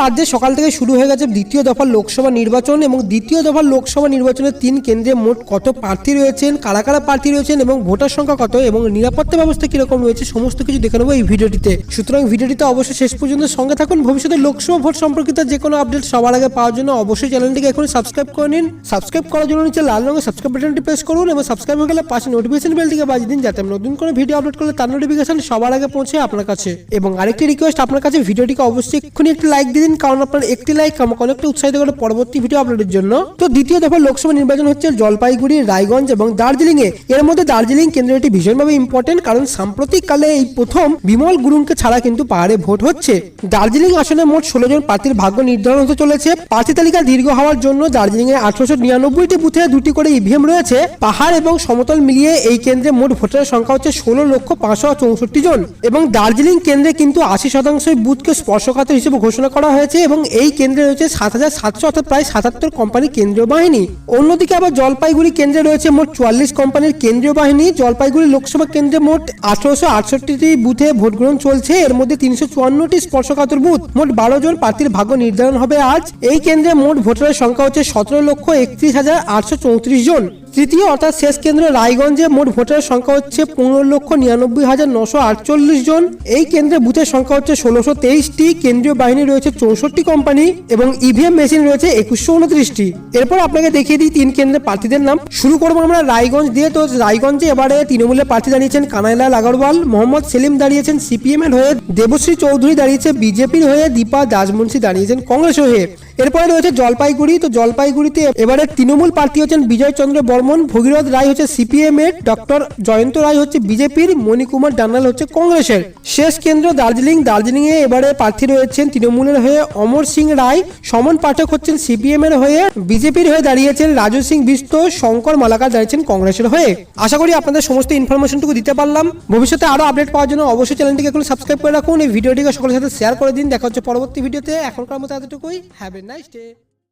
রাজ্যে সকাল থেকে শুরু হয়ে গেছে দ্বিতীয় দফার লোকসভা নির্বাচন এবং দ্বিতীয় দফার লোকসভা নির্বাচনে 3 কেন্দ্রে মোট কত প্রার্থী রয়েছেন, কারা কারা প্রার্থী রয়েছেন এবং ভোটার সংখ্যা কত এবং নিরাপত্তা ব্যবস্থা কিরকম রয়েছে সমস্ত কিছু দেখে নেবো এই ভিডিওটিতে। সুতরাং ভিডিওটিতে অবশ্যই শেষ পর্যন্ত সঙ্গে থাকুন। ভবিষ্যতে লোকসভা ভোট সম্পর্কিত যে কোনো আপডেট সবার আগে পাওয়ার জন্য অবশ্যই চ্যানেলটিকে এখন সাবস্ক্রাইব করে নিন। সাবস্ক্রাইব করার জন্য নিচে লাল রঙের সাবস্ক্রাইব বাটনটি প্রেস করুন এবং সাবস্ক্রাইব হয়ে গেলে পাশে নোটিফিকেশন বেলটিকে বাজিয়ে দিন, যাতে আমি নতুন কোনো ভিডিও আপলোড করলে তার নোটিফিকেশন সবার আগে পৌঁছে আপনার কাছে। এবং আরেকটি রিকোয়েস্ট আপনার কাছে, ভিডিওটিকে অবশ্যই এক্ষুনি একটি লাইক দিন, কারণ আপনার একটি লাইক আমাকে অনেকটা উৎসাহিত করে পরবর্তী ভিডিও আপলোডের জন্য। তো দ্বিতীয় দফা লোকসভা নির্বাচন হচ্ছে জলপাইগুড়ি, রায়গঞ্জ এবং দার্জিলিং এ। এর মধ্যে দার্জিলিং কেন্দ্রটি ভীষণভাবে ইম্পর্টেন্ট, কারণ সাম্প্রতিককালে এই প্রথম বিমল গুরুংকে ছাড়া কিন্তু পাহাড়ে ভোট হচ্ছে। দার্জিলিং আসনে মোট 16 জন প্রার্থীর ভাগ্য নির্ধারণ হতে চলেছে। প্রার্থী তালিকা দীর্ঘ হওয়ার জন্য দার্জিলিং এ 1899টি বুথে 2টি করে ইভিএম রয়েছে। পাহাড় এবং সমতল মিলিয়ে এই কেন্দ্রে মোট ভোটারের সংখ্যা হচ্ছে 16,564 জন এবং দার্জিলিং কেন্দ্রে কিন্তু 80% বুথকে স্পর্শকাতর হিসেবে ঘোষণা করা হয়েছে এবং এই কেন্দ্রে রয়েছে 7,700 অর্থাৎ প্রায় 77 কোম্পানির কেন্দ্রীয় বাহিনী। অন্যদিকে আবার জলপাইগুড়ি কেন্দ্রে রয়েছে মোট 44 কোম্পানির কেন্দ্রীয় বাহিনী। জলপাইগুড়ি লোকসভা কেন্দ্রে মোট 1868টি বুথে ভোট গ্রহণ চলছে। এর মধ্যে 354টি স্পর্শকাতর বুথ। মোট 12 জন প্রার্থীর ভাগ্য নির্ধারণ হবে আজ। এই কেন্দ্রে মোট ভোটারের সংখ্যা হচ্ছে 17,31,834 জন। তৃতীয় অর্থাৎ শেষ কেন্দ্র রায়গঞ্জে মোট ভোটারের সংখ্যা হচ্ছে 15,99,948 জন। এই কেন্দ্রে বুথের সংখ্যা হচ্ছে 1623টি। কেন্দ্রীয় বাহিনী রয়েছে 64 কোম্পানি এবং ইভিএম মেশিন রয়েছে 2129টি। এরপর আপনাকে দেখিয়ে দিই 3 কেন্দ্রের প্রার্থীদের নাম। শুরু করবো আমরা রায়গঞ্জ দিয়ে। তো রায়গঞ্জে এবারে তৃণমূলের প্রার্থী দাঁড়িয়েছেন কানাইলাল আগরওয়াল, মোহাম্মদ সেলিম দাঁড়িয়েছেন সিপিএম এর হয়ে, দেবশ্রী চৌধুরী দাঁড়িয়েছে বিজেপির হয়ে, দীপা দাসমুন্সি দাঁড়িয়েছেন কংগ্রেস হয়ে। এরপরে রয়েছে জলপাইগুড়ি। তো জলপাইগুড়িতে এবারে তৃণমূল প্রার্থী হচ্ছেন বিজয় চন্দ্র বর্মন, ভগীরথ রায় হচ্ছে সিপিএম এর, ডক্টর জয়ন্ত রায় হচ্ছে বিজেপির, মণিকুমার ডান্নাল হচ্ছে কংগ্রেসের। শেষ কেন্দ্র দার্জিলিং। দার্জিলিং এ এবারে প্রার্থী রয়েছেন তৃণমূলের হয়ে অমর সিং রায়, সমন পাঠক হচ্ছেন সিপিএম এর হয়ে, বিজেপির হয়ে দাঁড়িয়েছেন রাজু সিং বিস্ত, শঙ্কর মালাকার দাঁড়িয়েছেন কংগ্রেসের হয়ে। আশা করি আপনাদের সমস্ত ইনফরমেশনটুকু দিতে পারলাম। ভবিষ্যতে আরো আপডেট পাওয়ার জন্য অবশ্যই চ্যানেলটিকে এখন সাবস্ক্রাইব করে রাখুন। এই ভিডিওটিকে সকলের সাথে শেয়ার করে দিন। দেখা হচ্ছে পরবর্তী ভিডিওতে। এখনকার মতো এতটুকুই। Have a nice day.